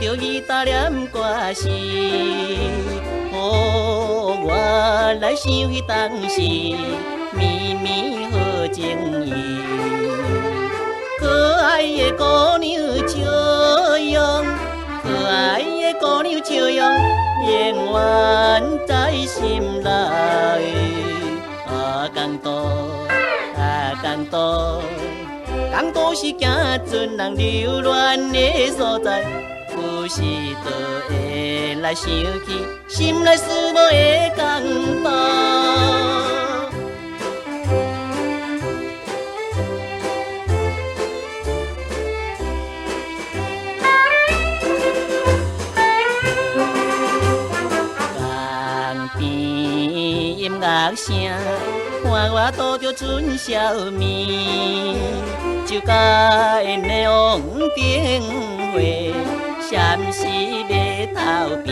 着伊打念歌词，我来想迄当时绵绵好情意。可爱的姑娘笑容，可爱的姑娘笑容，永远在心内。港都，港都，港都是行船人流恋的所在，有时就会来想起心内思无的港都。音乐声，伴我度着春宵暝，酒家的霓虹灯火，闪烁马头边。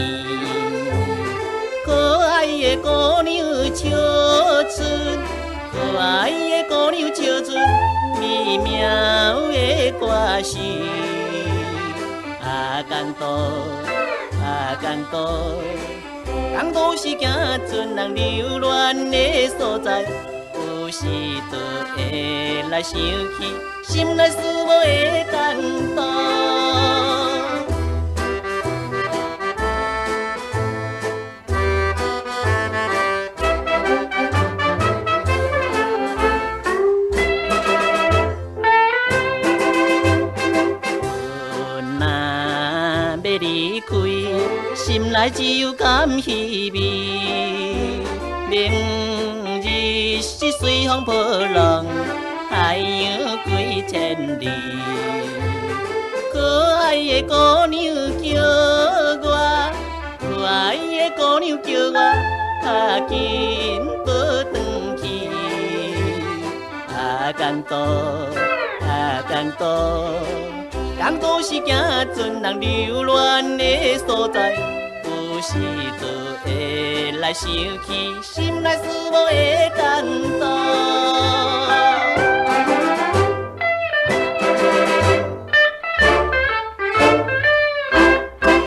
可爱的姑娘笑出，可爱的姑娘笑出美妙的歌词。港都，港都。港都是行船人流恋的所在，有时就会来想起心内思无的港都。要离开，心内只有甘喜味。明日是随风破浪，海洋几千里。可爱的姑娘叫我，可爱的姑娘叫我，紧要转去。港都，港都。港都是行船人流恋的所在，有时就会来想起心内思无的港都。